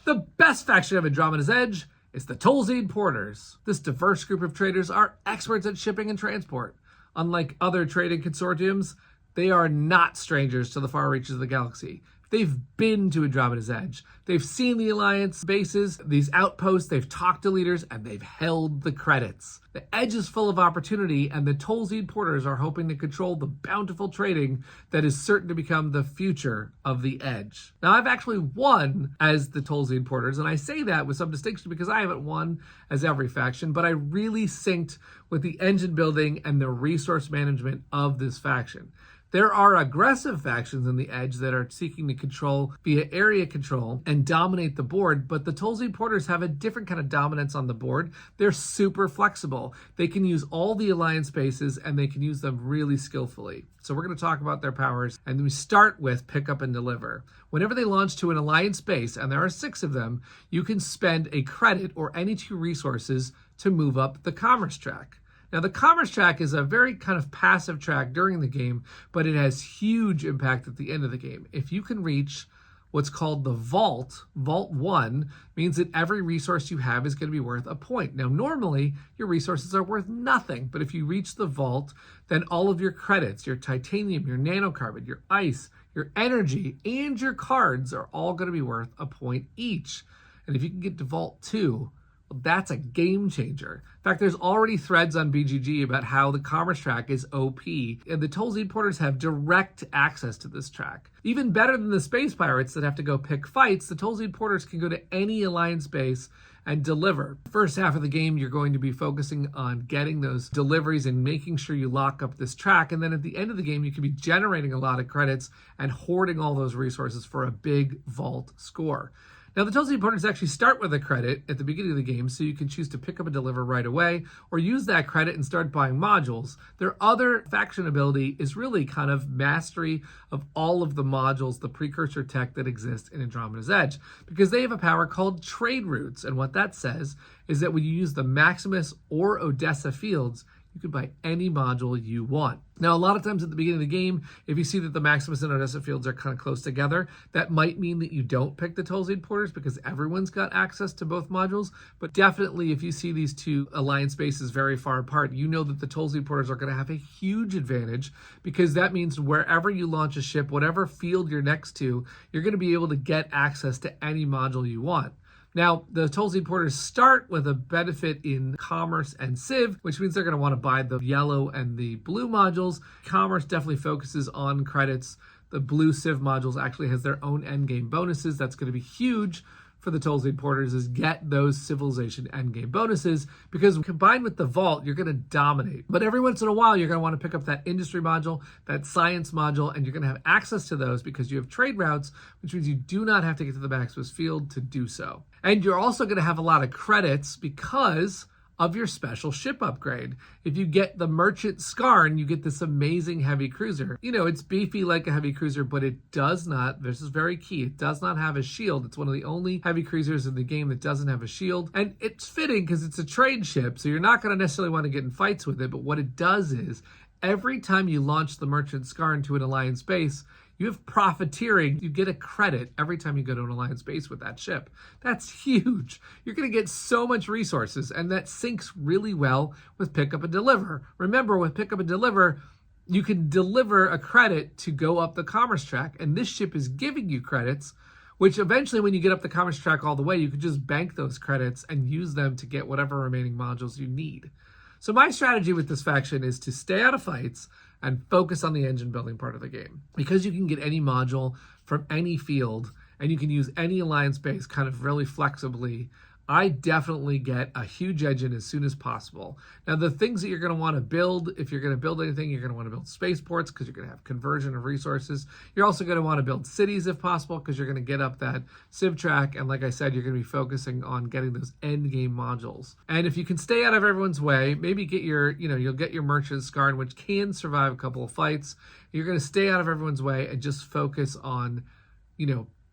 The best faction of Andromeda's Edge is the Tolzeed Porters. This diverse group of traders are experts at shipping and transport. Unlike other trading consortiums, they are not strangers to the far reaches of the galaxy. They've been to Andromeda's Edge. They've seen the Alliance bases, these outposts, they've talked to leaders, and they've held the credits. The Edge is full of opportunity, and the Tolzeed Porters are hoping to control the bountiful trading that is certain to become the future of the Edge. Now, I've actually won as the Tolzeed Porters, and I say that with some distinction because I haven't won as every faction, but I really synced with the engine building and the resource management of this faction. There are aggressive factions in the Edge that are seeking to control via area control and dominate the board, but the Tolzeed Porters have a different kind of dominance on the board. They're super flexible. They can use all the Alliance bases and they can use them really skillfully. So we're going to talk about their powers, and we start with pick up and deliver. Whenever they launch to an Alliance base, and there are 6 of them, you can spend a credit or any 2 resources to move up the commerce track. Now, the commerce track is a very kind of passive track during the game, but it has huge impact at the end of the game. If you can reach what's called the Vault 1 means that every resource you have is going to be worth a point. Now, normally, your resources are worth nothing, but if you reach the Vault, then all of your credits, your titanium, your nanocarbon, your ice, your energy, and your cards are all going to be worth a point each. And if you can get to Vault 2, well, that's a game changer. In fact, there's already threads on BGG about how the commerce track is OP, and the Tolzeed Porters have direct access to this track. Even better than the Space Pirates that have to go pick fights, the Tolzeed Porters can go to any Alliance base and deliver. First half of the game, you're going to be focusing on getting those deliveries and making sure you lock up this track. And then at the end of the game, you can be generating a lot of credits and hoarding all those resources for a big vault score. Now, the Tolzeed Porters actually start with a credit at the beginning of the game, so you can choose to pick up and deliver right away, or use that credit and start buying modules. Their other faction ability is really kind of mastery of all of the modules, the precursor tech that exists in Andromeda's Edge, because they have a power called trade routes, and what that says is that when you use the Maximus or Odessa fields, you can buy any module you want. Now, a lot of times at the beginning of the game, if you see that the Maximus and Odessa fields are kind of close together, that might mean that you don't pick the Tolzeed Porters because everyone's got access to both modules. But definitely, if you see these 2 Alliance bases very far apart, you know that the Tolzeed Porters are going to have a huge advantage, because that means wherever you launch a ship, whatever field you're next to, you're going to be able to get access to any module you want. Now, the Tolzeed Porters start with a benefit in Commerce and Civ, which means they're going to want to buy the yellow and the blue modules. Commerce definitely focuses on credits. The blue Civ modules actually has their own endgame bonuses. That's going to be huge for the Tolzeed Porters, is get those civilization endgame bonuses, because combined with the Vault, you're going to dominate. But every once in a while, you're going to want to pick up that industry module, that science module, and you're going to have access to those because you have trade routes, which means you do not have to get to the Maximus field to do so. And you're also going to have a lot of credits because of your special ship upgrade. If you get the Merchant SCARN, you get this amazing heavy cruiser. You know, it's beefy like a heavy cruiser, but it does not, this is very key, it does not have a shield. It's one of the only heavy cruisers in the game that doesn't have a shield. And it's fitting because it's a trade ship, so you're not going to necessarily want to get in fights with it, but what it does is, every time you launch the Merchant SCARN to an Alliance base, you have profiteering. You get a credit every time you go to an Alliance base with that ship. That's huge. You're going to get so much resources, and that syncs really well with pick up and deliver. Remember, with pick up and deliver, you can deliver a credit to go up the commerce track, and this ship is giving you credits, which eventually, when you get up the commerce track all the way, you can just bank those credits and use them to get whatever remaining modules you need. So my strategy with this faction is to stay out of fights and focus on the engine building part of the game. Because you can get any module from any field, and you can use any Alliance base kind of really flexibly, I definitely get a huge engine as soon as possible. Now, the things that you're going to want to build, if you're going to build anything, you're going to want to build spaceports because you're going to have conversion of resources. You're also going to want to build cities if possible because you're going to get up that Civ track. And like I said, you're going to be focusing on getting those end game modules. And if you can stay out of everyone's way, maybe get your, you'll get your Merchant SCARN, which can survive a couple of fights. You're going to stay out of everyone's way and just focus on,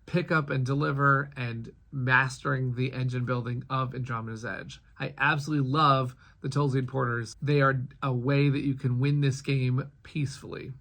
pick up and deliver and mastering the engine building of Andromeda's Edge. I absolutely love the Tolzeed Porters. They are a way that you can win this game peacefully.